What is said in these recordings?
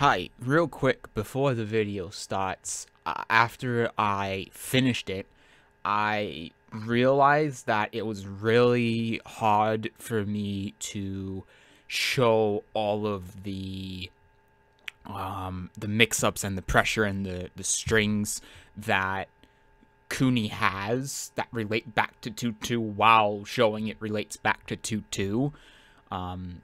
Hi, real quick before the video starts, after I finished it, I realized that it was really hard for me to show all of the mix-ups and the pressure and the strings that Kuni has that relate back to 2-2 while showing it relates back to 2-2.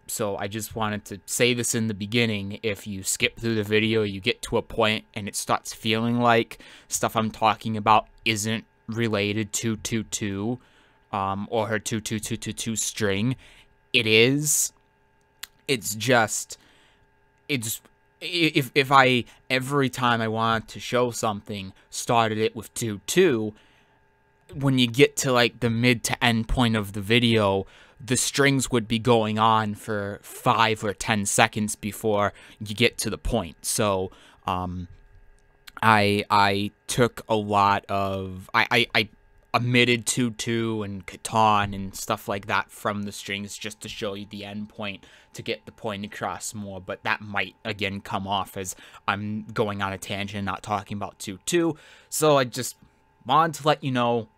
So I just wanted to say this in the beginning. If you skip through the video, you get to a point and it starts feeling like stuff I'm talking about isn't related to 2-2, or her 2-2-2-2-2 string. It is. It's just, if I, every time I wanted to show something, started it with 2-2, when you get to like the mid to end point of the video, the strings would be going on for 5 or 10 seconds before you get to the point. So I took a lot of, I omitted 2-2 and Catan and stuff like that from the strings just to show you the end point, to get the point across more. But that might again come off as I'm going on a tangent, not talking about 2-2. So I just wanted to let you know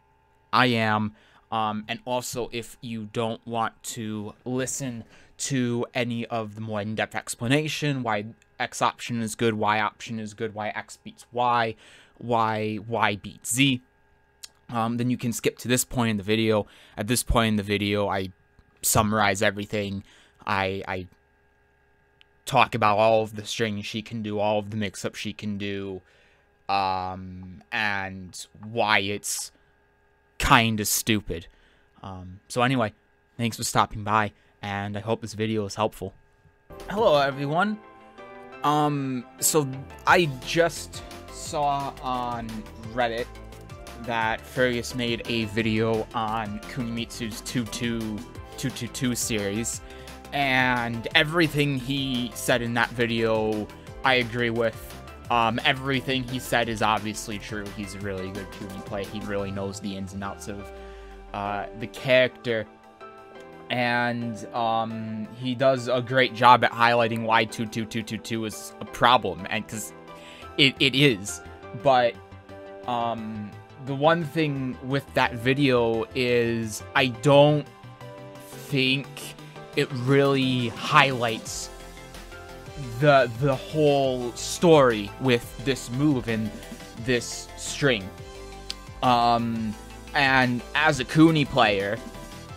I am. And also, if you don't want to listen to any of the more in-depth explanation, why X option is good, Y option is good, why X beats Y, why Y beats Z, then you can skip to this point in the video. At this point in the video, I summarize everything. I talk about all of the strings she can do, all of the mix-ups she can do, and why it's kind of stupid. So anyway, thanks for stopping by, and I hope this video is helpful. Hello everyone. So I just saw on Reddit that Fergus made a video on Kunimitsu's 2-2 series, and everything he said in that video I agree with. Everything he said is obviously true. He's a really good Kuni player. He really knows the ins and outs of the character, and he does a great job at highlighting why 2-2-2-2-2 is a problem, and because it is. But the one thing with that video is I don't think it really highlights the whole story with this move and this string. And as a Kuni player,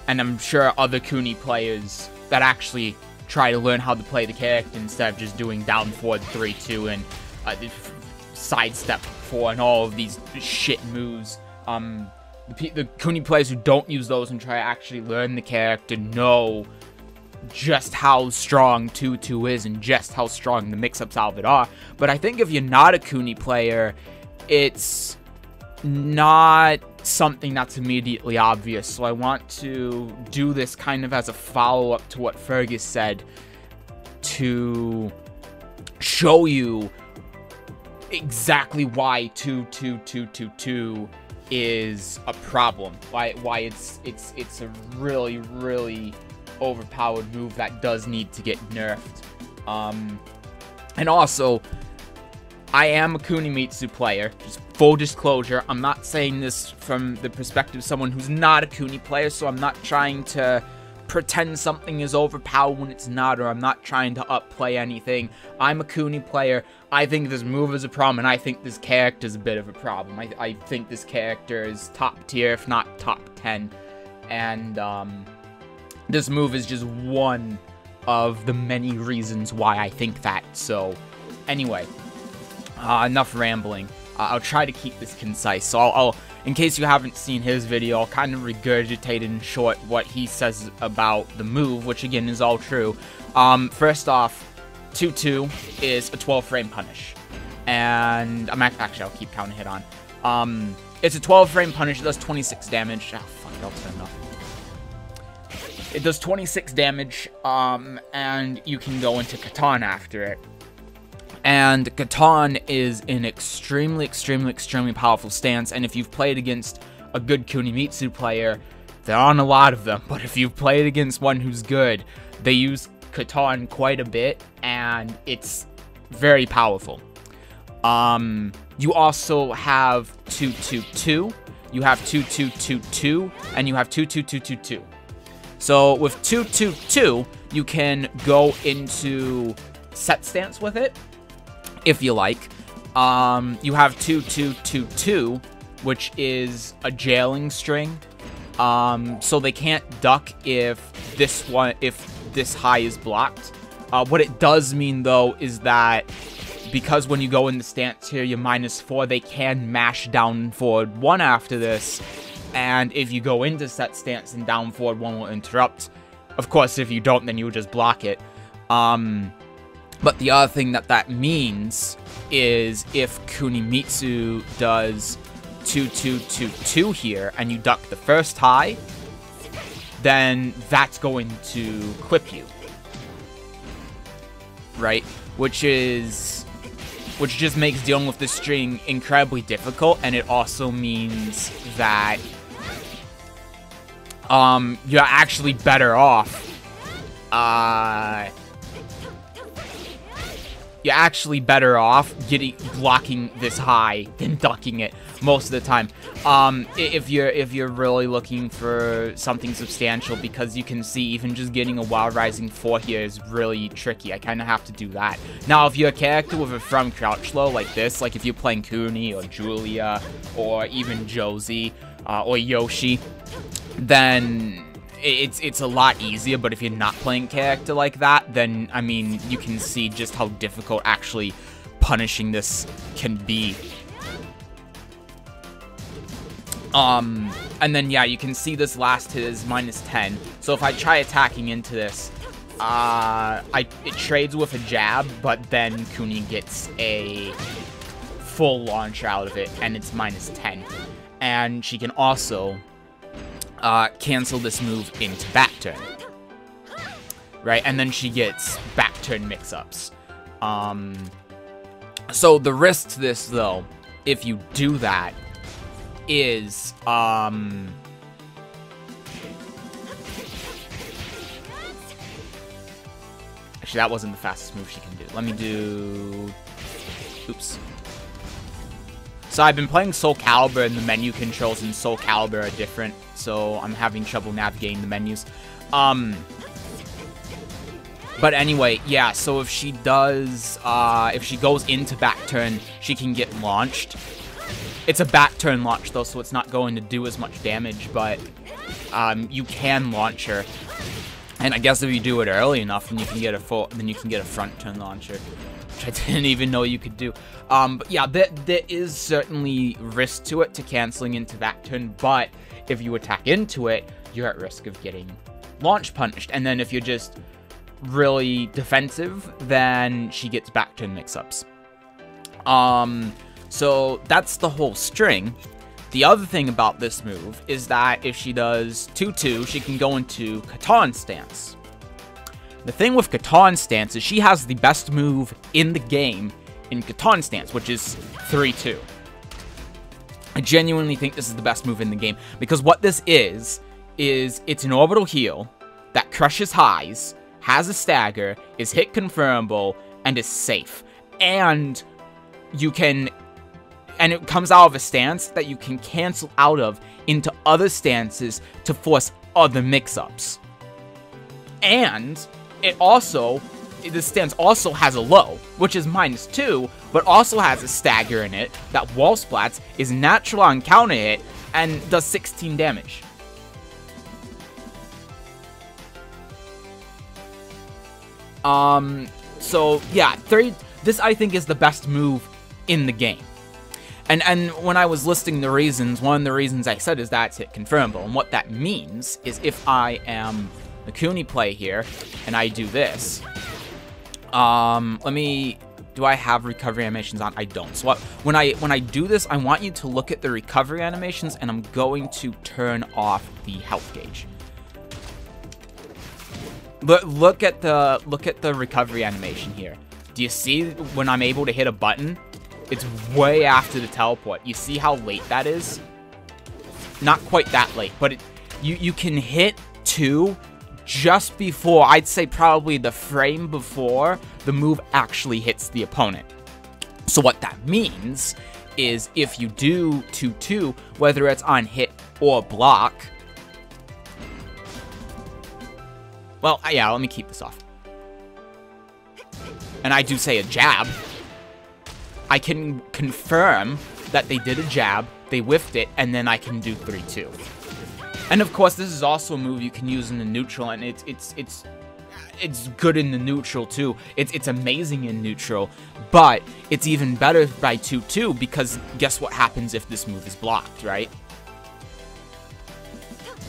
and I'm sure other Kuni players that actually try to learn how to play the character instead of just doing down forward 3-2 and sidestep 4 and all of these shit moves, the Kuni players who don't use those and try to actually learn the character know just how strong 2-2 is and just how strong the mix-ups of it are. But I think if you're not a Kuni player, it's not something that's immediately obvious. So I want to do this kind of as a follow-up to what Fergus said, to show you exactly why 2-2-2-2-2 is a problem. Why it's a really overpowered move that does need to get nerfed. And also, I am a Kunimitsu player. Just full disclosure, I'm not saying this from the perspective of someone who's not a Kuni player, so I'm not trying to pretend something is overpowered when it's not, or I'm not trying to upplay anything. I'm a Kuni player. I think this move is a problem, and I think this character is a bit of a problem. I think this character is top tier, if not top 10, and this move is just one of the many reasons why I think that. So anyway, enough rambling. I'll try to keep this concise. So I'll, in case you haven't seen his video, I'll kind of regurgitate in short what he says about the move, which again is all true. First off, 2-2 is a 12-frame punish, and actually I'll keep counting hit on. It's a 12-frame punish. It does 26 damage. Oh fuck, I'll turn enough. It does 26 damage, and you can go into Catan after it. And Catan is an extremely powerful stance, and if you've played against a good Kunimitsu player, there aren't a lot of them, but if you've played against one who's good, they use Catan quite a bit, and it's very powerful. You also have 2-2-2. You have 2-2-2-2, and you have 2-2-2-2-2. So with 2-2-2, you can go into set stance with it, if you like. You have 2-2-2-2, which is a jailing string. So they can't duck if this high is blocked. What it does mean, though, is that because when you go in the stance here, you're -4, they can mash down forward 1 after this. And if you go into set stance and down forward 1 will interrupt. Of course, if you don't, then you would just block it. But the other thing that means is if Kunimitsu does 2-2-2-2 here, and you duck the first high, then that's going to clip you. Right? Which just makes dealing with this string incredibly difficult, and it also means that you're actually better off. You're actually better off blocking this high than ducking it most of the time. If you're really looking for something substantial, because you can see even just getting a Wild Rising 4 here is really tricky. I kind of have to do that. Now, if you're a character with a firm crouch low like this, like if you're playing Kuni or Julia or even Josie or Yoshi, then it's a lot easier. But if you're not playing a character like that, then, I mean, you can see just how difficult actually punishing this can be. And then, yeah, you can see this last hit is -10. So if I try attacking into this, it trades with a jab, but then Kuni gets a full launch out of it, and it's -10. And she can also cancel this move into back turn. Right? And then she gets back turn mix-ups. So the risk to this, though, if you do that, is actually, that wasn't the fastest move she can do. Let me do... Oops. So I've been playing Soul Calibur, and the menu controls in Soul Calibur are different, so I'm having trouble navigating the menus. But anyway, yeah, so if she does, if she goes into back turn, she can get launched. It's a back turn launch, though, so it's not going to do as much damage, but you can launch her. And I guess if you do it early enough, then you can get a front turn launcher, which I didn't even know you could do. But yeah, there is certainly risk to it, to canceling into back turn, but if you attack into it, you're at risk of getting launch punished. And then if you're just really defensive, then she gets back turn mix-ups. So that's the whole string. The other thing about this move is that if she does 2-2, she can go into Catan stance. The thing with Catan stance is she has the best move in the game in Catan stance, which is 3-2. I genuinely think this is the best move in the game, because what this is it's an orbital heal that crushes highs, has a stagger, is hit confirmable, and is safe. And you can... And it comes out of a stance that you can cancel out of into other stances to force other mix-ups. And it also... This stance also has a low, which is -2, but also has a stagger in it that wall splats, is natural on counter hit, and does 16 damage. So yeah, this I think is the best move in the game. And when I was listing the reasons, one of the reasons I said is that it's hit confirmable. And what that means is if I am the Kuni play here, and I do this, do I have recovery animations on? I don't. So when I do this, I want you to look at the recovery animations, and I'm going to turn off the health gauge. Look at the recovery animation here. Do you see when I'm able to hit a button? It's way after the teleport. You see how late that is? Not quite that late, but you can hit 2 just before, I'd say probably the frame before the move actually hits the opponent. So what that means is if you do 2-2, whether it's on hit or block, well, yeah, let me keep this off. And I do say a jab. I can confirm that they did a jab, they whiffed it, and then I can do 3-2. And of course, this is also a move you can use in the neutral, and it's good in the neutral too. It's amazing in neutral, but it's even better by 2-2 because guess what happens if this move is blocked, right?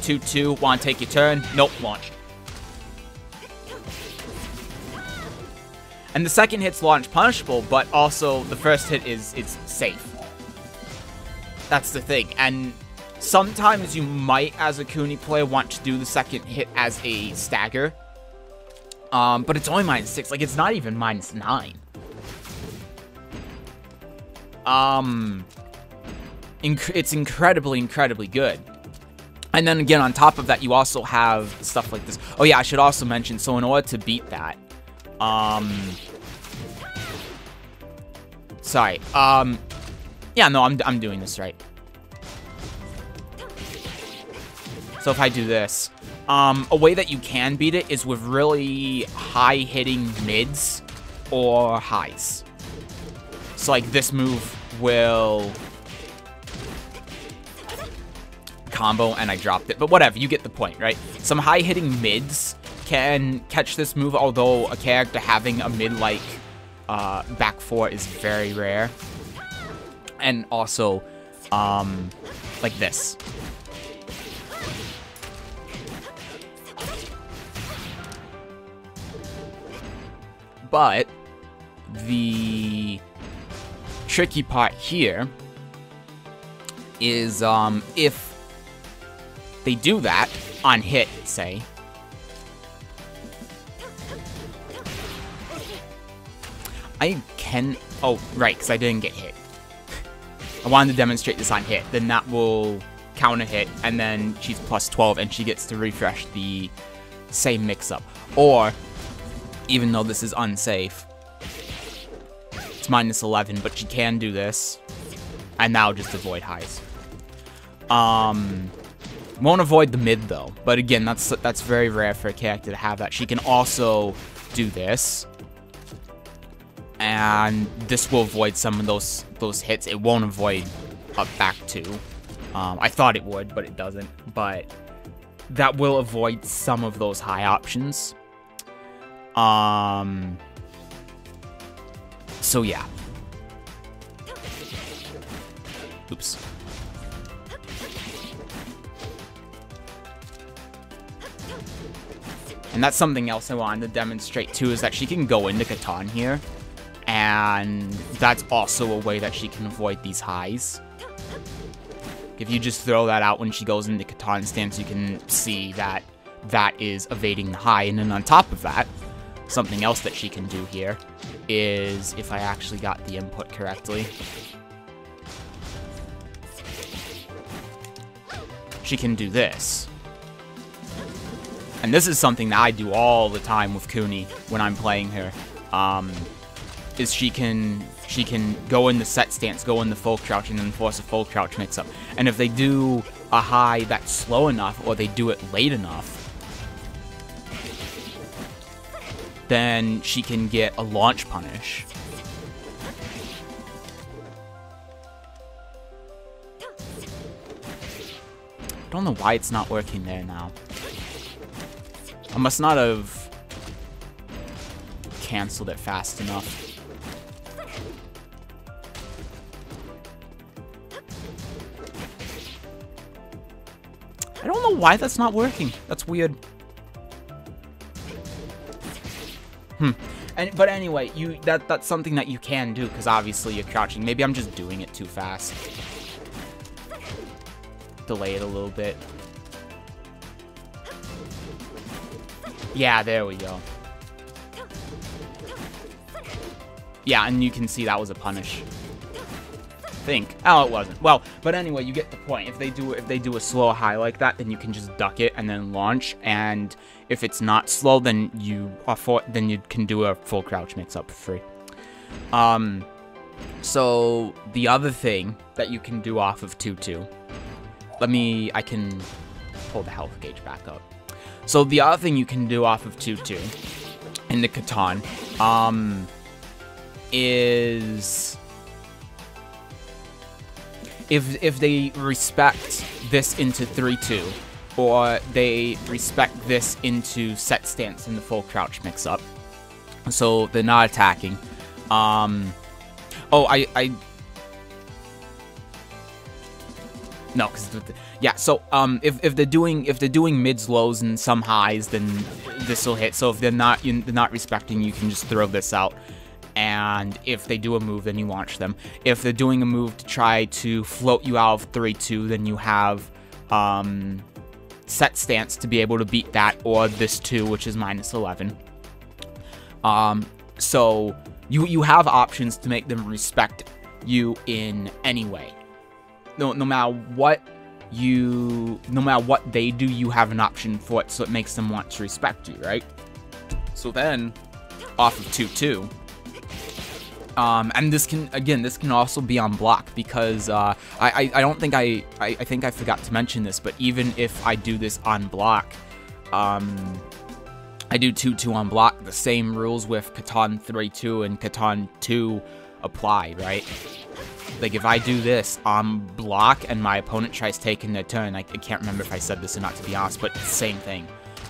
2-2, want to take your turn? Nope, launched. And the second hit's launch punishable, but also the first hit it's safe. That's the thing. And sometimes you might, as a Kuni player, want to do the second hit as a stagger. But it's only -6. Like, it's not even -9. It's incredibly, incredibly good. And then again, on top of that, you also have stuff like this. Oh yeah, I should also mention, so in order to beat that, sorry, yeah, no, I'm doing this right. So if I do this, a way that you can beat it is with really high-hitting mids or highs. So like this move will combo, and I dropped it, but whatever, you get the point, right? Some high-hitting mids can catch this move, although a character having a mid-like back four is very rare. And also, like this. But the tricky part here is if they do that on hit, say, I can... Oh, right, because I didn't get hit. I wanted to demonstrate this on hit. Then that will counter hit, and then she's +12, and she gets to refresh the same mix-up. Or, even though this is unsafe, it's -11, but she can do this, and now just avoid highs. Won't avoid the mid, though. But again, that's very rare for a character to have that. She can also do this, and this will avoid some of those hits. It won't avoid up back two. I thought it would, but it doesn't. But that will avoid some of those high options. So yeah. Oops. And that's something else I wanted to demonstrate too, is that she can go into Catan here. And that's also a way that she can avoid these highs. If you just throw that out when she goes into Catan stance, you can see that that is evading the high. And then on top of that, something else that she can do here is, if I actually got the input correctly, she can do this. And this is something that I do all the time with Kuni when I'm playing her. Is she can go in the set stance, go in the full crouch, and then force a full crouch mix-up. And if they do a high that's slow enough, or they do it late enough, then she can get a launch punish. I don't know why it's not working there now. I must not have canceled it fast enough. I don't know why that's not working. That's weird. But anyway, that's something that you can do, because obviously you're crouching. Maybe I'm just doing it too fast. Delay it a little bit. Yeah, there we go. Yeah, and you can see that was a punish. think. Oh, it wasn't. Well, but anyway, you get the point. If they do a slow high like that, then you can just duck it and then launch. And if it's not slow, then you can do a full crouch mix-up for free. So the other thing that you can do off of 2-2, I can pull the health gauge back up. So the other thing you can do off of 2-2 in the Catan, is if they respect this into 3-2, or they respect this into set stance in the full crouch mix-up, so they're not attacking. No, because yeah. So if they're doing mids, lows, and some highs, then this will hit. So if they're not respecting, you can just throw this out. And if they do a move, then you launch them. If they're doing a move to try to float you out of 3-2, then you have set stance to be able to beat that, or this 2, which is -11. So you have options to make them respect you in any way. No matter what they do, you have an option for it, so it makes them want to respect you, right? So then, off of 2-2, and this can also be on block, because I think I forgot to mention this, but even if I do this on block, I do 2-2 on block, the same rules with Catan 3-2 and Catan 2 apply, right? Like, if I do this on block and my opponent tries taking their turn, I can't remember if I said this or not, to be honest, but it's the same thing.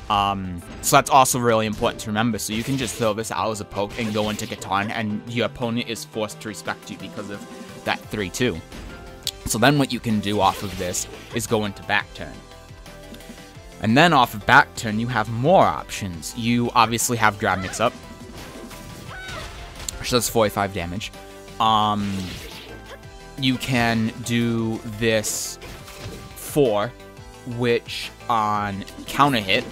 So that's also really important to remember. So you can just throw this out as a poke and go into Catan, and your opponent is forced to respect you because of that 3-2. So then what you can do off of this is go into back turn. And then off of back turn, you have more options. You obviously have grab mix up, which does 45 damage. You can do this 4, which on counter hit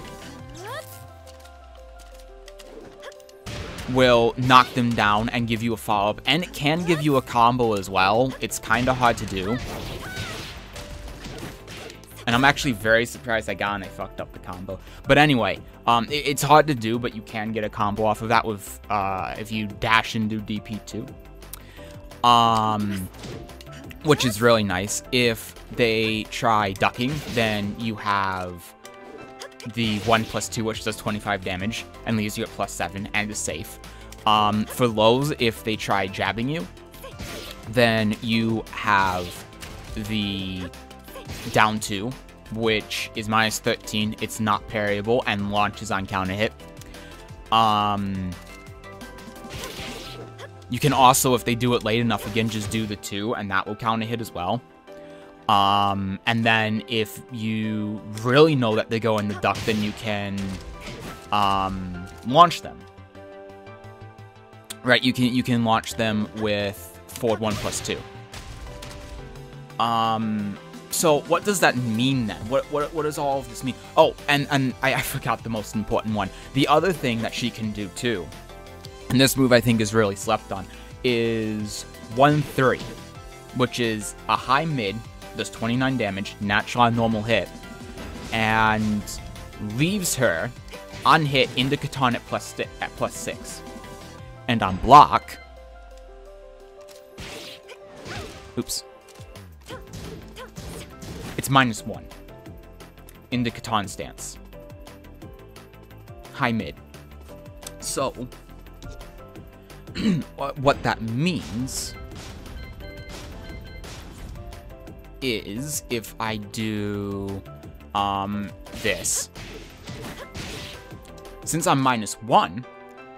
will knock them down and give you a follow-up, and it can give you a combo as well. It's kind of hard to do. And I'm actually very surprised I got and I fucked up the combo. But anyway, it's hard to do, but you can get a combo off of that with if you dash and do DP2. Which is really nice. If they try ducking, then you have the 1+2, which does 25 damage and leaves you at +7 and is safe. For lows, if they try jabbing you, then you have the down 2, which is -13. It's not parryable and launches on counter hit. You can also, if they do it late enough, again, just do the 2, and that will counter hit as well. And then if you really know that they go in the duck, then you can launch them. Right, you can launch them with forward 1+2. So what does that mean then? What does all of this mean? Oh, and I forgot the most important one. The other thing that she can do too, and this move I think is really slept on, is 1-3, which is a high mid, does 29 damage, natural on normal hit, and leaves her on hit into Catan at +6. And on block, oops, it's -1 into Catan stance. High mid. So what that means is if I do this, since I'm -1,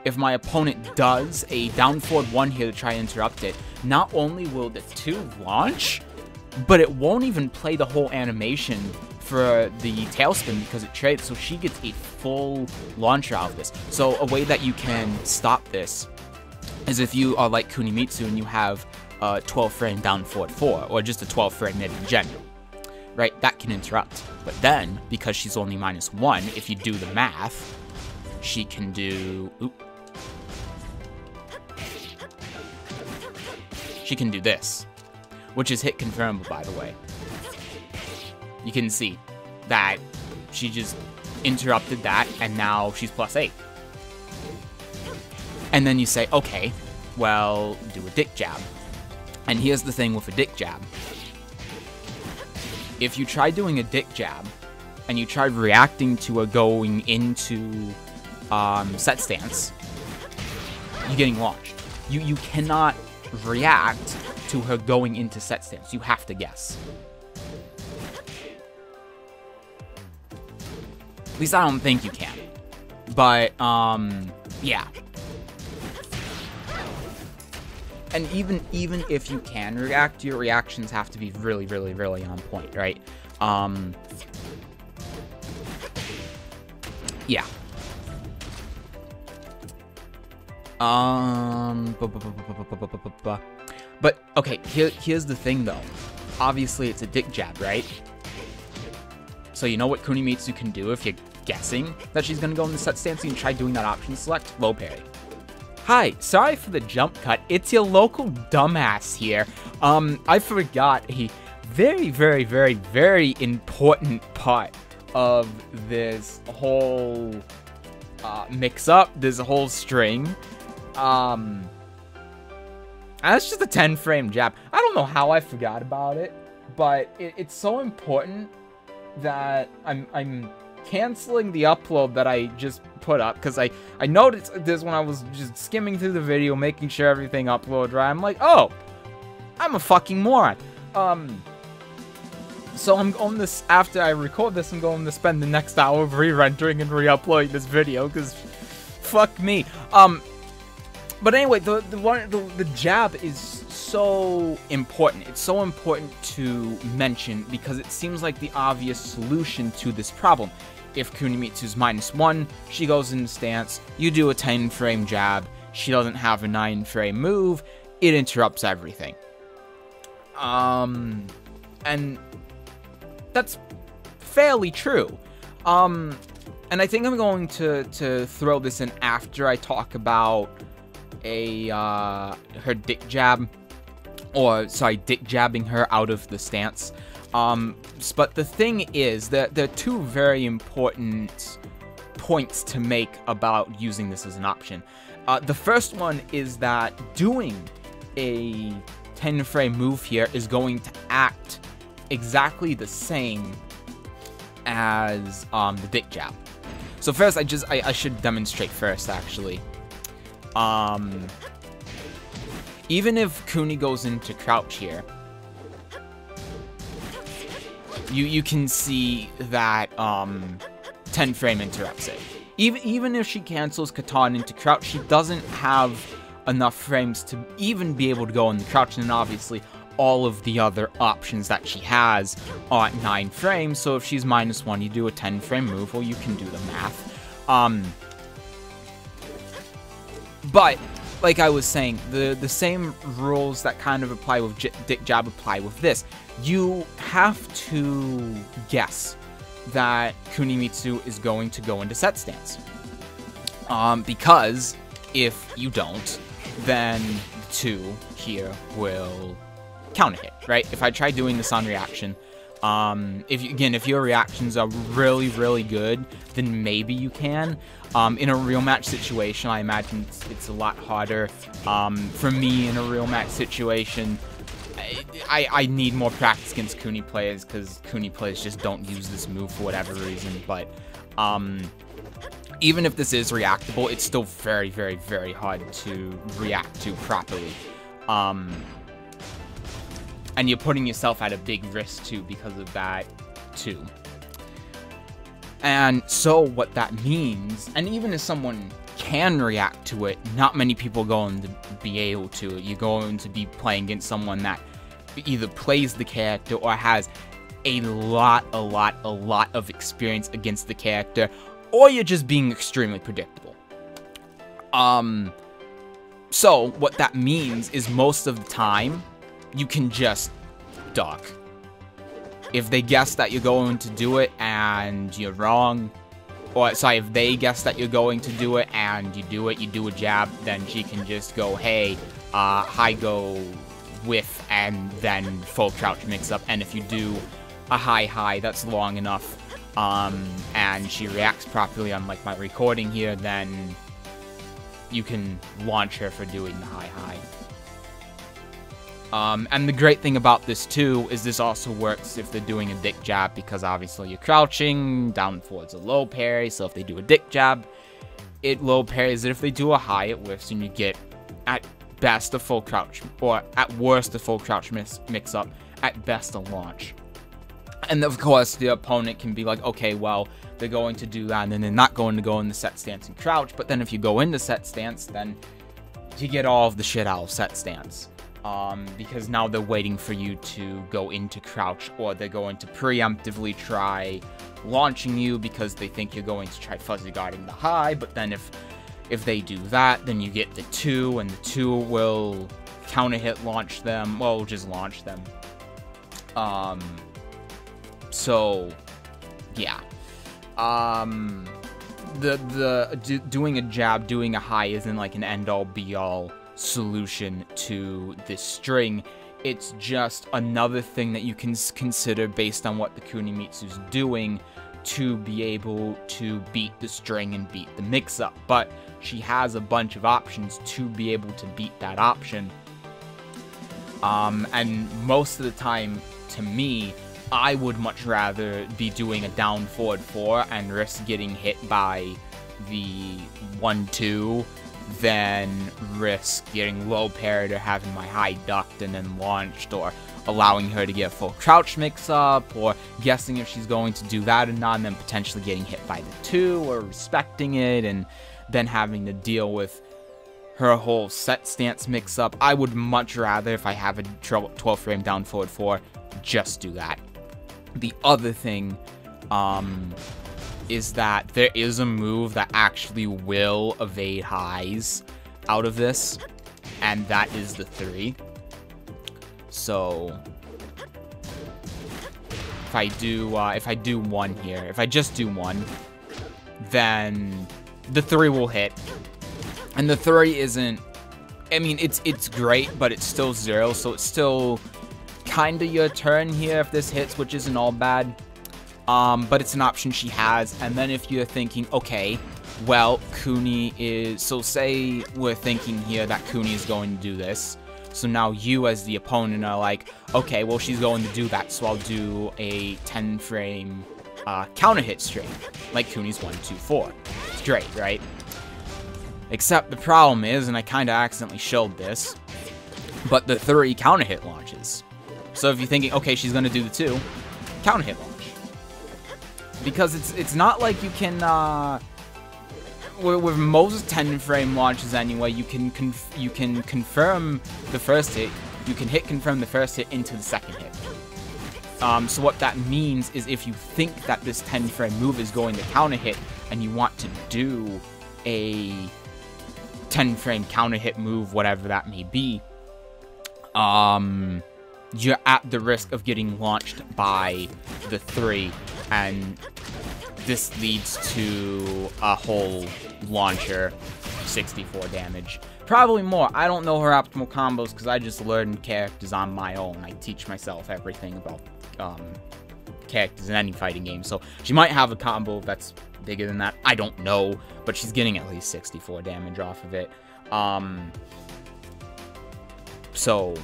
if my opponent does a down forward 1 here to try and interrupt it, not only will the 2 launch, but it won't even play the whole animation for the tailspin because it trades, so she gets a full launcher out of this. So a way that you can stop this is if you are like Kunimitsu and you have a 12 frame down forward 4, or just a 12 frame mid in general, right? That can interrupt. But then, because she's only -1, if you do the math, she can do... Oop. She can do this, which is hit confirmable, by the way. You can see that she just interrupted that, and now she's +8. And then you say, okay, well, do a dick jab. And here's the thing with a dick jab. If you try doing a dick jab, and you try reacting to a going into set stance, you're getting launched. You cannot react to her going into set stance. You have to guess. At least I don't think you can. But, yeah. And even if you can react, your reactions have to be really, really, really on point, right? Yeah. But, okay, here's the thing, though. Obviously, it's a dick jab, right? So you know what Kunimitsu can do if you're guessing that she's gonna go in the set stance? You can try doing that option select, low parry. Hi, sorry for the jump cut. It's your local dumbass here. I forgot a very, very, very, very important part of this whole mix-up, this whole string. That's just a 10-frame jab. I don't know how I forgot about it, but it's so important that I'm canceling the upload that I just put up, because I noticed this when I was just skimming through the video, making sure everything uploaded right. I'm like, oh, I'm a fucking moron. So I'm going this, after I record this, I'm going to spend the next hour re-rendering and re-uploading this video, because fuck me. But anyway, the jab is so important. It's so important to mention because it seems like the obvious solution to this problem. If Kunimitsu's -1, she goes into stance, you do a 10-frame jab, she doesn't have a 9-frame move, it interrupts everything. And that's fairly true. And I think I'm going to throw this in after I talk about her dick jab, or sorry, dick jabbing her out of the stance. But the thing is that there are two very important points to make about using this as an option. The first one is that doing a 10-frame move here is going to act exactly the same as the dick jab. So first, I should demonstrate first, actually. Even if Kuni goes into crouch here, you can see that 10-frame interrupts it. Even if she cancels Katana into crouch, she doesn't have enough frames to even be able to go in the crouch, and obviously all of the other options that she has are at 9 frames, so if she's -1, you do a 10-frame move, or you can do the math. But, like I was saying, the same rules that kind of apply with dick jab apply with this. You have to guess that Kunimitsu is going to go into set stance. Because if you don't, then 2 here will counter hit, right? If I try doing this on reaction, if your reactions are really, really good, then maybe you can. In a real match situation, I imagine it's a lot harder. For me, in a real match situation, I need more practice against Kuni players, because Kuni players just don't use this move for whatever reason. But even if this is reactable, it's still very, very, very hard to react to properly. And you're putting yourself at a big risk, too, because of that, too. And so what that means, and even if someone can react to it, not many people are going to be able to. You're going to be playing against someone that either plays the character or has a lot of experience against the character, or you're just being extremely predictable. So what that means is most of the time, you can just duck. If they guess that you're going to do it and you're wrong, or sorry, if they guess that you're going to do it and you do it, you do a jab, then she can just go, hey, hi go whiff and then full crouch mix-up. And if you do a high, that's long enough, and she reacts properly on, like, my recording here, then you can launch her for doing the high. And the great thing about this, too, is this also works if they're doing a dick jab, because obviously you're crouching, down forward's a low parry, so if they do a dick jab, it low parries it. If they do a high, it whiffs, and you get, at best, a full crouch, or at worst, a full crouch mix-up, at best, a launch. And of course, the opponent can be like, okay, well, they're going to do that, and then they're not going to go in the set stance and crouch, but then if you go into set stance, then you get all of the shit out of set stance. Because now they're waiting for you to go into crouch, or they're going to preemptively try launching you because they think you're going to try fuzzy guarding the high, but then if they do that, then you get the 2, and the 2 will counter hit launch them, well, just launch them. So, yeah. Doing a jab, doing a high isn't like an end-all be-all solution to this string. It's just another thing that you can consider based on what the Kunimitsu's doing to be able to beat the string and beat the mix-up. But she has a bunch of options to be able to beat that option. And most of the time, to me, I would much rather be doing a down forward 4 and risk getting hit by the 1-2 than risk getting low parried or having my high ducked and then launched, or allowing her to get a full crouch mix-up, or guessing if she's going to do that or not, and then potentially getting hit by the 2, or respecting it, and then having to deal with her whole set stance mix-up. I would much rather, if I have a 12 frame down forward 4, just do that. The other thing, is that there is a move that actually will evade highs out of this, and that is the 3. So if I do one here, if I just do 1, then the 3 will hit, and the 3 isn't, I mean, it's great, but it's still 0, so it's still kind of your turn here if this hits, which isn't all bad. But it's an option she has. And then if you're thinking, okay, well, Kuni is, so say we're thinking here that Kuni is going to do this. So now you as the opponent are like, okay, well, she's going to do that, so I'll do a 10 frame counter hit string, like Kuni's 1, 2, 4. It's great, right? Except the problem is, and I kind of accidentally showed this, but the 3 counter hit launches. So if you're thinking, okay, she's going to do the 2, counter hit launch. Because it's not like you can, with most 10 frame launches anyway, you can confirm the first hit, you can confirm the first hit into the second hit. So what that means is if you think that this 10 frame move is going to counter hit, and you want to do a 10 frame counter hit move, whatever that may be, you're at the risk of getting launched by the 3, and this leads to a whole launcher, 64 damage. Probably more. I don't know her optimal combos because I just learned characters on my own. I teach myself everything about characters in any fighting game, so she might have a combo that's bigger than that. I don't know, but she's getting at least 64 damage off of it. So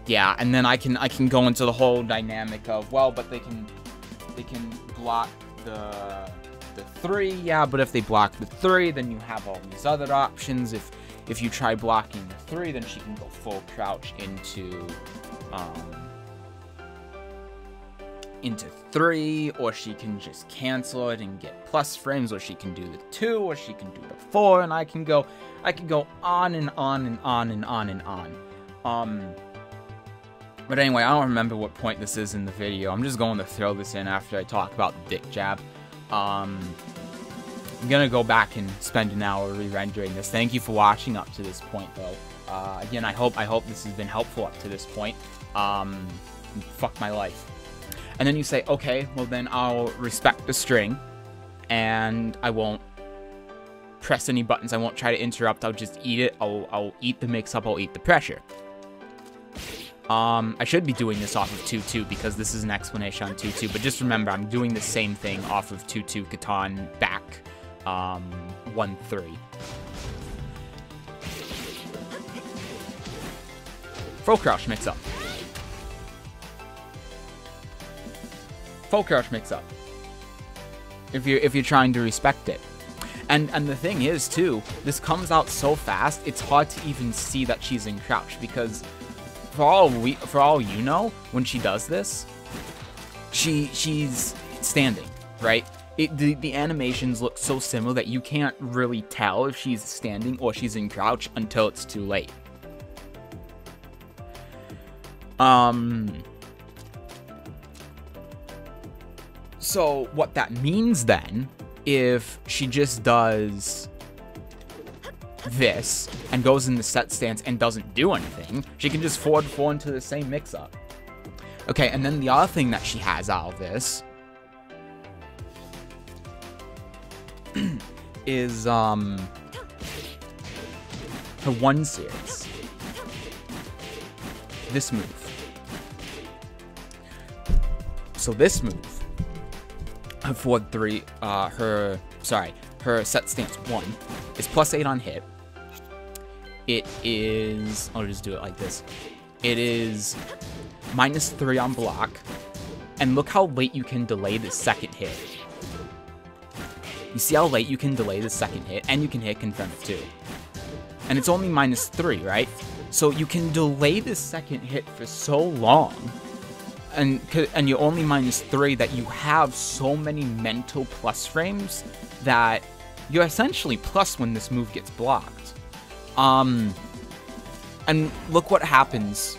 yeah, and then I can go into the whole dynamic of, well, but they can block the 3, yeah, but if they block the 3, then you have all these other options. If you try blocking the 3, then she can go full crouch into 3, or she can just cancel it and get plus frames, or she can do the 2, or she can do the 4, and I can go on and on and on and on and on. But anyway, I don't remember what point this is in the video. I'm just going to throw this in after I talk about the dick jab. I'm gonna go back and spend an hour re-rendering this. Thank you for watching up to this point, though. Again, I hope this has been helpful up to this point. Fuck my life. And then you say, okay, well then I'll respect the string, and I won't press any buttons. I won't try to interrupt. I'll just eat it. I'll eat the mix-up. I'll eat the pressure. I should be doing this off of 2-2 because this is an explanation on 2-2, but just remember, I'm doing the same thing off of 2-2 Catan back 1-3. Full crouch mix up. Full crouch mix up. If you're trying to respect it. And the thing is too, this comes out so fast, it's hard to even see that she's in crouch, because for all you know, when she does this, she's standing, right? The animations look so similar that you can't really tell if she's standing or she's in crouch until it's too late. So what that means then, if she just does this and goes in the set stance and doesn't do anything, she can just forward 4 into the same mix-up. Okay, and then the other thing that she has out of this is her 1 series. This move. So this move, her forward 3, her set stance 1 is +8 on hit. It is, I'll just do it like this. It is -3 on block. And look how late you can delay the second hit. You see how late you can delay the second hit, and you can hit confirm it too. And it's only -3, right? So you can delay the second hit for so long, and you're only -3, that you have so many mental plus frames that you're essentially plus when this move gets blocked. And look what happens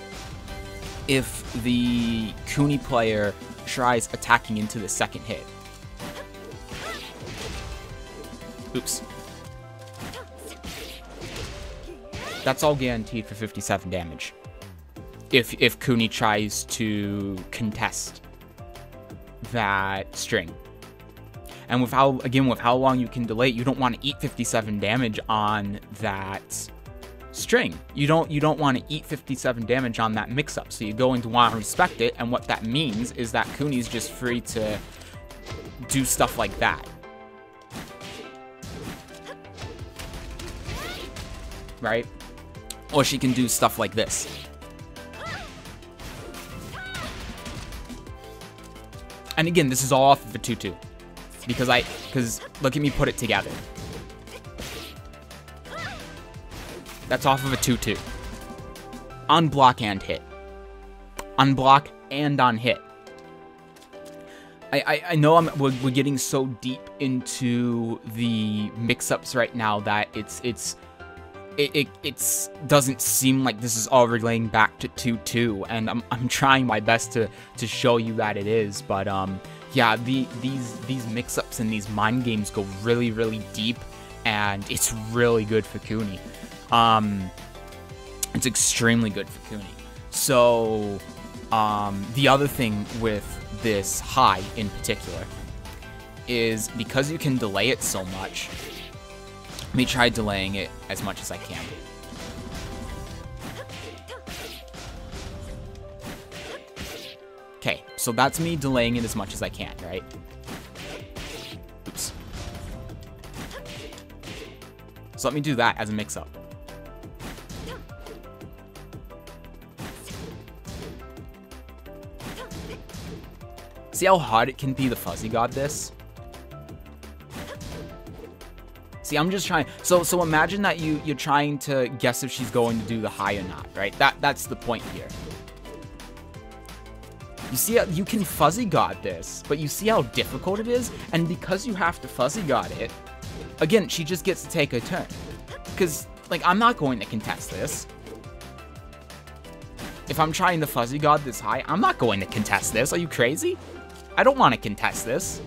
if the Kuni player tries attacking into the second hit. Oops. That's all guaranteed for 57 damage. If Kuni tries to contest that string. And with how long you can delay it, you don't want to eat 57 damage on that string. You don't want to eat 57 damage on that mix-up, so you're going to want to respect it, and what that means is that Kuni's just free to do stuff like that. Right? Or she can do stuff like this. And again, this is all off of the 2-2. Because look at me put it together. That's off of a 2-2. On block and hit. On block and on hit. I know we're getting so deep into the mix-ups right now that it doesn't seem like this is all relaying back to 2-2, and I'm trying my best to show you that it is, but yeah, these mix-ups and these mind games go really, really deep, and it's really good for Kuni. It's extremely good for Kuni. So the other thing with this high in particular is because you can delay it so much. Let me try delaying it as much as I can. Okay, so that's me delaying it as much as I can, right? Oops. So let me do that as a mix-up. See how hard it can be to fuzzy guard this? See, I'm just trying. So imagine that you're trying to guess if she's going to do the high or not, right? That's the point here. You see how you can fuzzy guard this, but you see how difficult it is? And because you have to fuzzy guard it, again, she just gets to take her turn. Because, like, I'm not going to contest this. If I'm trying to fuzzy guard this high, I'm not going to contest this. Are you crazy? I don't want to contest this.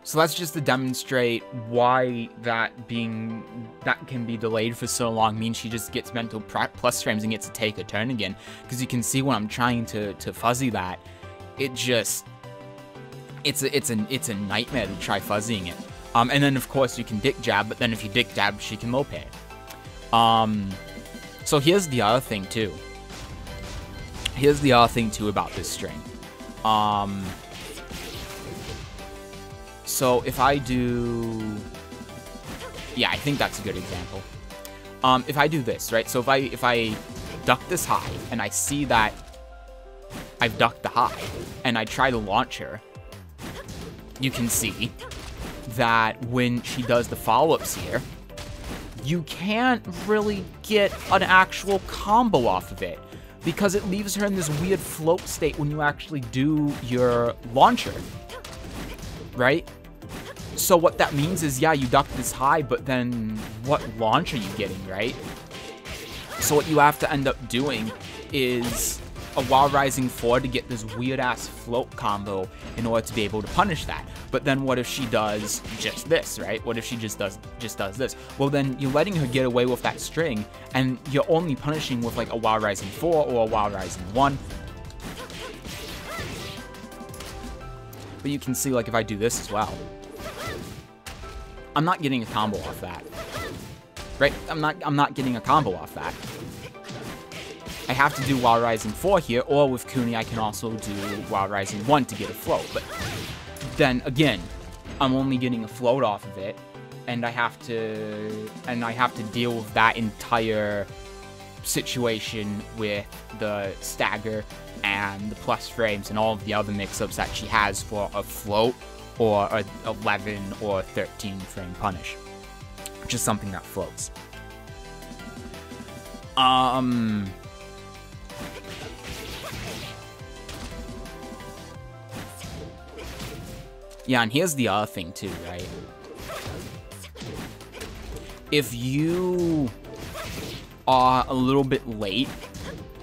So that's just to demonstrate why that can be delayed for so long means she just gets mental plus frames and gets to take a turn again. Because you can see when I'm trying to fuzzy that, it's a nightmare to try fuzzying it. And then of course you can dick jab, but then if you dick jab, she can low pay. So here's the other thing too. Here's the other thing too about this string. So if I do, yeah, I think that's a good example. If I do this, right? So if I duck this high and I see that I've ducked the high and I try to launch her, you can see that when she does the follow-ups here, you can't really get an actual combo off of it because it leaves her in this weird float state when you actually do your launcher, right? So what that means is, yeah, you duck this high, but then what launch are you getting, right? So what you have to end up doing is a Wild Rising 4 to get this weird-ass float combo in order to be able to punish that. But then what if she does just this, right? What if she just does this? Well, then you're letting her get away with that string, and you're only punishing with, like, a Wild Rising 4 or a Wild Rising 1. But you can see, like, if I do this as well, I'm not getting a combo off that, right? I'm not getting a combo off that. I have to do Wild Rising 4 here, or with Kuni I can also do Wild Rising 1 to get a float. But then again, I'm only getting a float off of it, and I have to deal with that entire situation with the stagger and the plus frames and all of the other mix-ups that she has for a float or a 11 or 13 frame punish, which is something that floats. Yeah, and here's the other thing too, right? If you are a little bit late,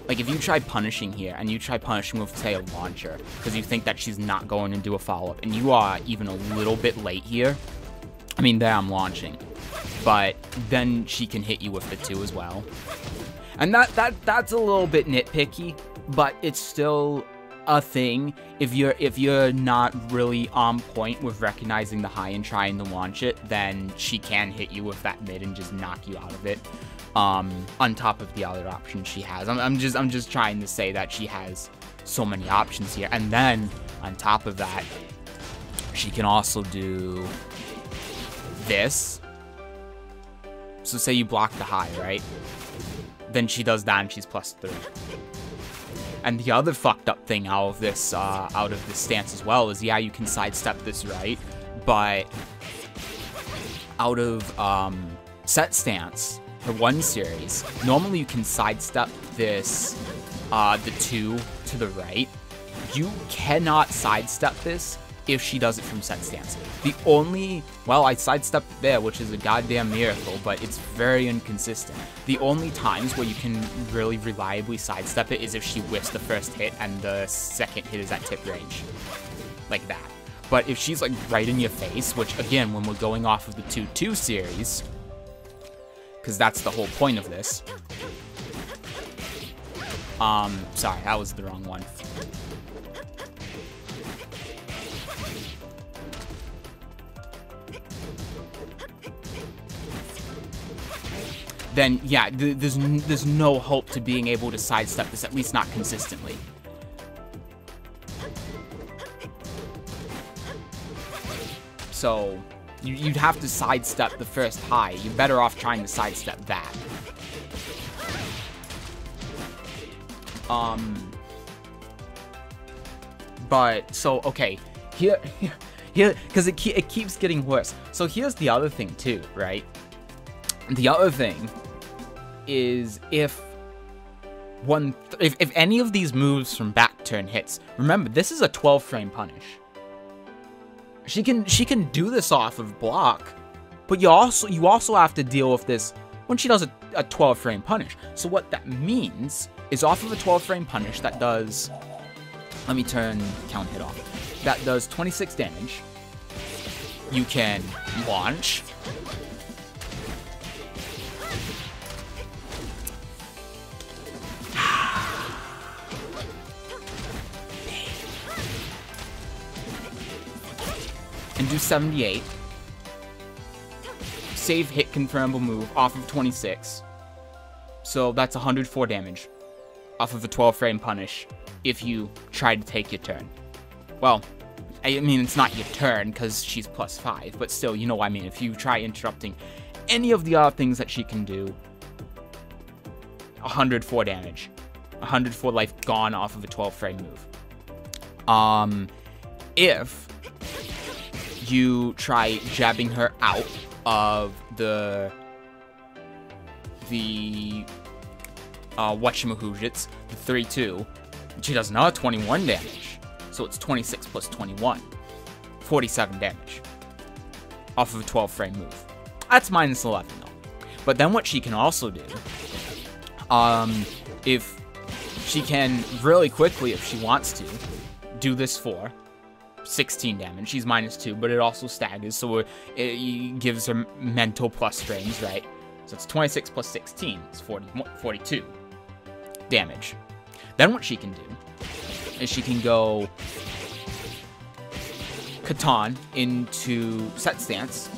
like if you try punishing here and you try punishing with, say, a launcher because you think that she's not going to do a follow-up and you are even a little bit late here, I mean, there I'm launching, but then she can hit you with the 2 as well. And that's a little bit nitpicky, but it's still a thing. If you're not really on point with recognizing the high and trying to launch it, then she can hit you with that mid and just knock you out of it. On top of the other options she has. I'm just trying to say that she has so many options here. And then on top of that, she can also do this. So say you block the high, right? Then she does that and she's +3. And the other fucked up thing out of this stance as well is, yeah, you can sidestep this, right? But out of set stance, the 1 series, normally you can sidestep this, the 2 to the right. You cannot sidestep this if she does it from set stance. The only, well, I sidestepped it there, which is a goddamn miracle, but it's very inconsistent. The only times where you can really reliably sidestep it is if she whiffs the first hit and the second hit is at tip range. Like that. But if she's, like, right in your face, which, again, when we're going off of the 2-2 series, because that's the whole point of this. Sorry, that was the wrong one. Then, yeah, there's no hope to being able to sidestep this, at least not consistently. So, you'd have to sidestep the first high. You're better off trying to sidestep that. But, so, okay. Here, because it keeps getting worse. So here's the other thing, too, right? The other thing is if any of these moves from back turn hits, remember, this is a 12-frame punish. She can do this off of block, but you also have to deal with this when she does a 12-frame punish. So what that means is off of a 12-frame punish that does, let me turn count hit off, that does 26 damage. You can launch. And do 78. Save hit confirmable move off of 26. So that's 104 damage off of a 12 frame punish if you try to take your turn. Well, I mean, it's not your turn because she's +5, but still, you know what I mean. If you try interrupting any of the other things that she can do, 104 damage. 104 life gone off of a 12 frame move. If you try jabbing her out of the whatchamahoojits, the 3-2, she does another 21 damage. So it's 26 plus 21. 47 damage. Off of a 12 frame move. That's minus 11 though. But then what she can also do, if she can really quickly, if she wants to, do this for 16 damage. She's -2, but it also staggers, so it gives her mental plus frames, right? So it's 26 plus 16. It's 42 damage. Then what she can do is she can go Katan into set stance,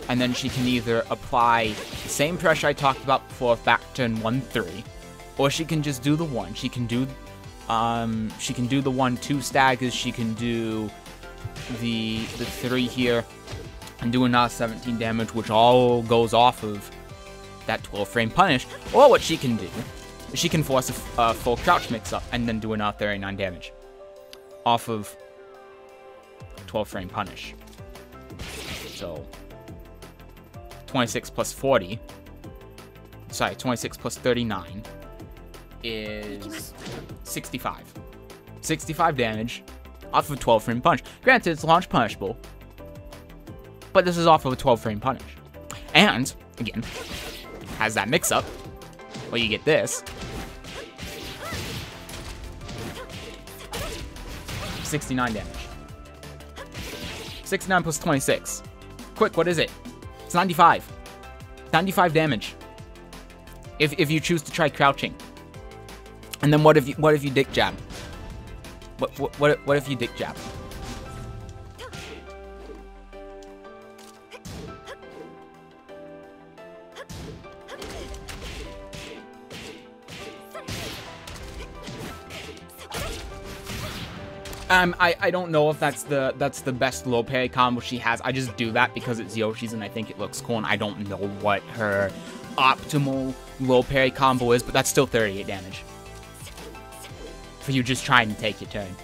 and then she can either apply the same pressure I talked about before, back turn 1-3, or she can just do the one. She can do the 1-2 staggers. She can do the 3 here and do another 17 damage, which all goes off of that 12 frame punish. Or what she can do is she can force a full crouch mix up and then do another 39 damage off of 12 frame punish. So 26 plus 40, sorry, 26 plus 39 is 65. 65 damage off of a 12 frame punch. Granted, it's launch punishable, but this is off of a 12 frame punish. And, again, has that mix up, well, you get this. 69 damage. 69 plus 26. Quick, what is it? It's 95. 95 damage. If you choose to try crouching. And then what if you dick jab? What if you dick jab? I don't know if that's the best low parry combo she has. I just do that because it's Yoshi's and I think it looks cool, and I don't know what her optimal low parry combo is, but that's still 38 damage. For you just trying to take your turn.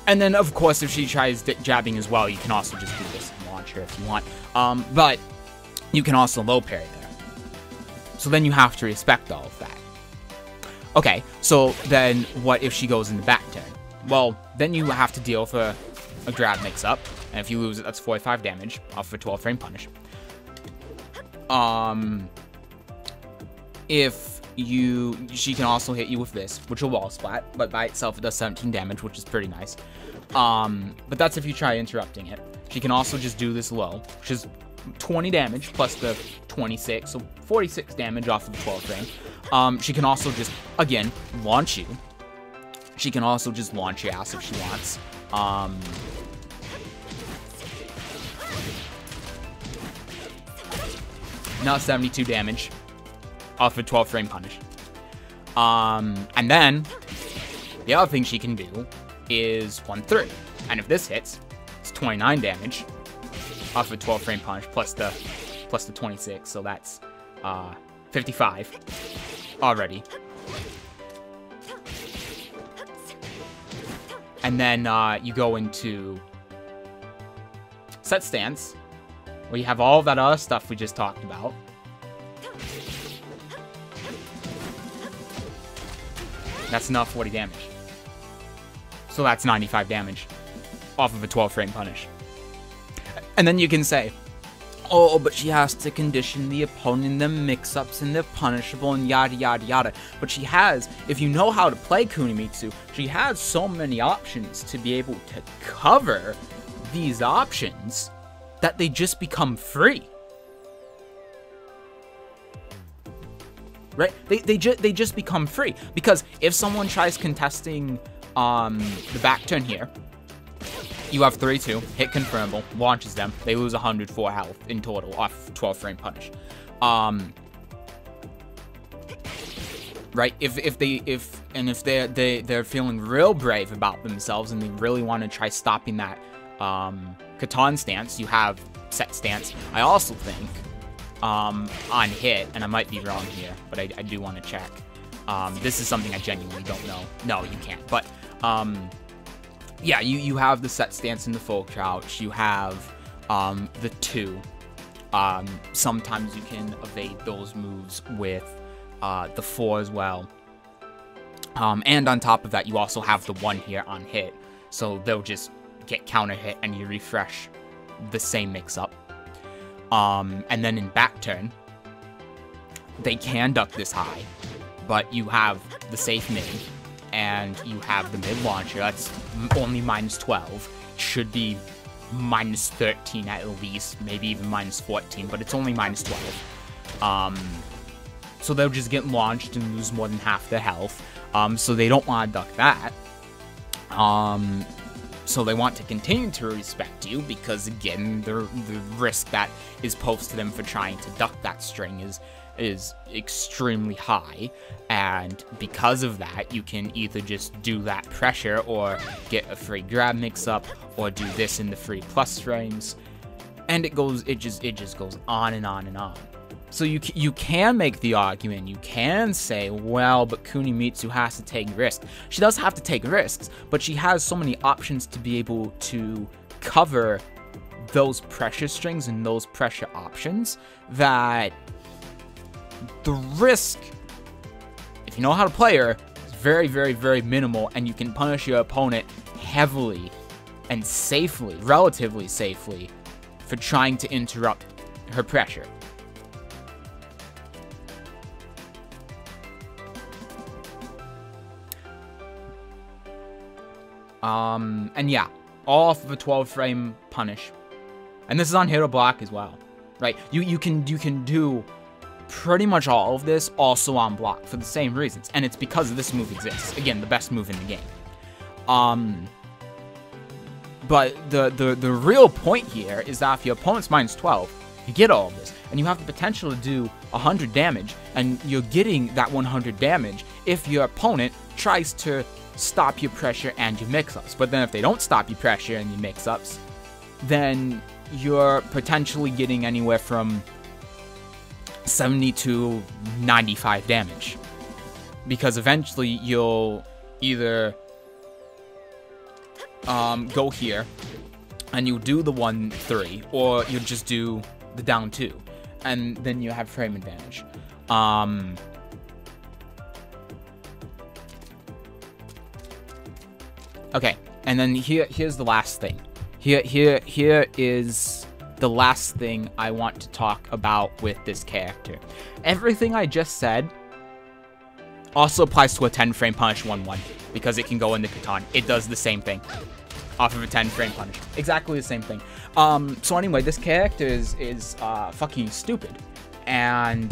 And then, of course, if she tries jabbing as well, you can also just do this and launch her if you want. But you can also low parry there. So then you have to respect all of that. Okay, so then what if she goes in the back turn? Well, then you have to deal with a grab mix-up. And if you lose it, that's 45 damage off of a 12 frame punish. She can also hit you with this, which will wall splat, but by itself it does 17 damage, which is pretty nice. But that's if you try interrupting it. She can also just do this low, which is 20 damage plus the 26, so 46 damage off of the 12 frame. She can also just, again, launch you. She can also just launch your ass if she wants. Now 72 damage off a 12 frame punish. And then the other thing she can do is 1-3. And if this hits, it's 29 damage off a 12 frame punish plus the 26. So that's 55 already. And then you go into set stance, where you have all that other stuff we just talked about. That's enough 40 damage. So that's 95 damage off of a 12 frame punish. And then you can say, oh, but she has to condition the opponent, the mix-ups, and the punishable, and yada, yada, yada. But she has, if you know how to play Kunimitsu, she has so many options to be able to cover these options that they just become free. Right? They just become free. Because if someone tries contesting the back turn here, you have 3-2, hit confirmable, launches them. They lose 104 health in total off 12 frame punish. right? If they're feeling real brave about themselves and they really want to try stopping that Catan stance, you have set stance. I also think on hit, and I might be wrong here, but I do want to check. This is something I genuinely don't know. No, you can't. But yeah, you have the set stance and the full crouch. You have the 2. Sometimes you can evade those moves with the 4 as well. And on top of that, you also have the 1 here on hit. So they'll just get counter hit and you refresh the same mix-up. And then in back turn, they can duck this high, but you have the safe mid, and you have the mid launcher. That's only -12. Should be -13 at least, maybe even -14, but it's only -12. So they'll just get launched and lose more than half their health. So they don't want to duck that. So they want to continue to respect you because, again, the risk that is posed to them for trying to duck that string is extremely high. And because of that, you can either just do that pressure or get a free grab mix-up or do this in the free plus frames. And it just goes on and on and on. So you can make the argument, you can say, well, but Kunimitsu has to take risks. She does have to take risks, but she has so many options to be able to cover those pressure strings and those pressure options that the risk, if you know how to play her, is very, very, very minimal, and you can punish your opponent heavily and safely, relatively safely, for trying to interrupt her pressure. And yeah, all off of a 12 frame punish. And this is on hit or block as well, right? You can do pretty much all of this also on block for the same reasons. And it's because this move exists. Again, the best move in the game. But the real point here is that if your opponent's -12, you get all of this. And you have the potential to do 100 damage. And you're getting that 100 damage if your opponent tries to stop your pressure and your mix-ups. But then if they don't stop your pressure and your mix-ups, then you're potentially getting anywhere from 70 to 95 damage. Because eventually you'll either go here and you do the 1-3, or you'll just do the down 2, and then you have frame advantage. Okay, and then here's the last thing. Here is the last thing I want to talk about with this character. Everything I just said also applies to a 10 frame punish 1-1, because it can go into Catan. It does the same thing off of a 10 frame punish. Exactly the same thing. So anyway, this character is fucking stupid. And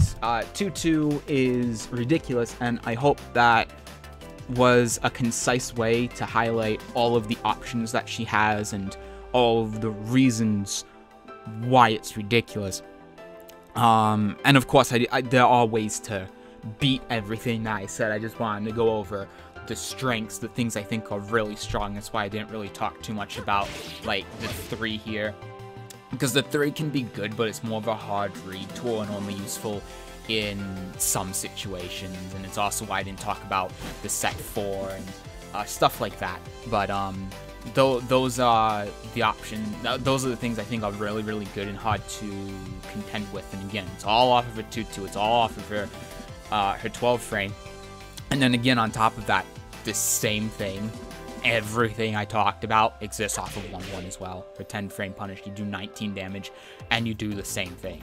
2-2 is ridiculous, and I hope that was a concise way to highlight all of the options that she has and all of the reasons why it's ridiculous. And of course, there are ways to beat everything that I said. I just wanted to go over the strengths, the things I think are really strong. That's why I didn't really talk too much about, like, the 3 here. Because the 3 can be good, but it's more of a hard read tool and only useful in some situations. And it's also why I didn't talk about the set 4 and stuff like that. But those are the options. Those are the things I think are really, really good and hard to contend with. And again, it's all off of a 2-2. It's all off of her 12 frame. And then again, on top of that, the same thing. Everything I talked about exists off of 1-1 as well. For 10 frame punish, you do 19 damage, and you do the same thing.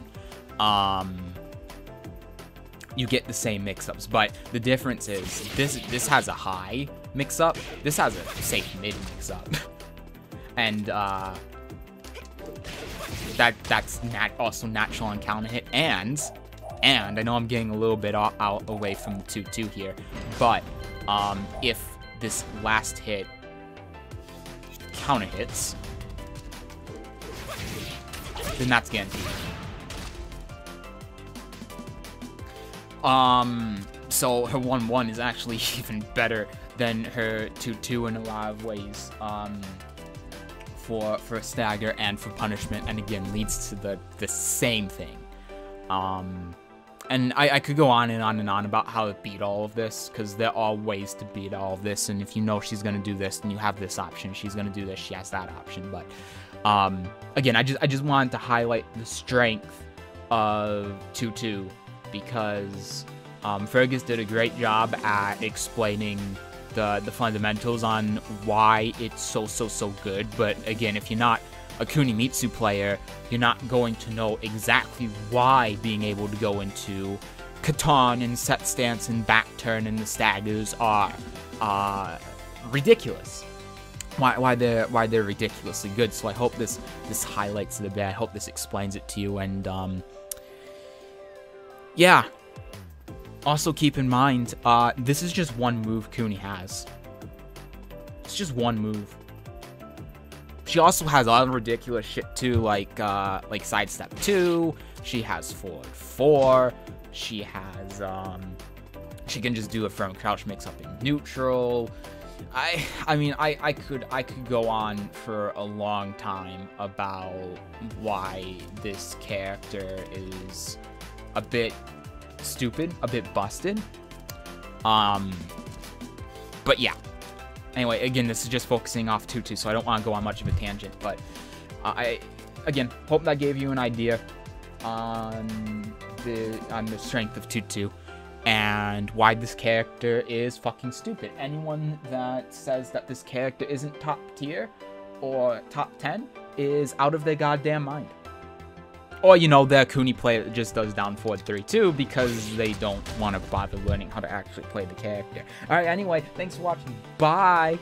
You get the same mix-ups, but the difference is this has a high mix-up. This has a safe mid mix-up, and that's also natural on counter hit. And I know I'm getting a little bit out away from the 2-2 here, but if this last hit counter hits, then that's guaranteed. So her 1-1 is actually even better than her 2-2 in a lot of ways, for stagger and for punishment, and again leads to the same thing. And I could go on and on and on about how to beat all of this, because there are ways to beat all of this, and if you know she's gonna do this, then you have this option. She's gonna do this, she has that option. But again, I just wanted to highlight the strength of 2-2, because Fergus did a great job at explaining the fundamentals on why it's so good. But again, if you're not a Kunimitsu player, you're not going to know exactly why being able to go into Katon and set stance and back turn and the staggers are ridiculous. Why they're ridiculously good. So I hope this highlights it a bit. I hope this explains it to you. And yeah. Also keep in mind, this is just one move Kuni has. It's just one move. She also has other ridiculous shit too, like sidestep 2. She has forward 4. She has she can just do a firm crouch mix up in neutral. I mean I could go on for a long time about why this character is a bit stupid, a bit busted. But yeah. Anyway, again, this is just focusing off 2-2, so I don't want to go on much of a tangent, but I, again, hope that gave you an idea on the strength of 2-2 and why this character is fucking stupid. Anyone that says that this character isn't top tier or top 10 is out of their goddamn mind. Or, you know, their Kuni player just does down forward 3-2 because they don't want to bother learning how to actually play the character. Alright, anyway, thanks for watching. Bye!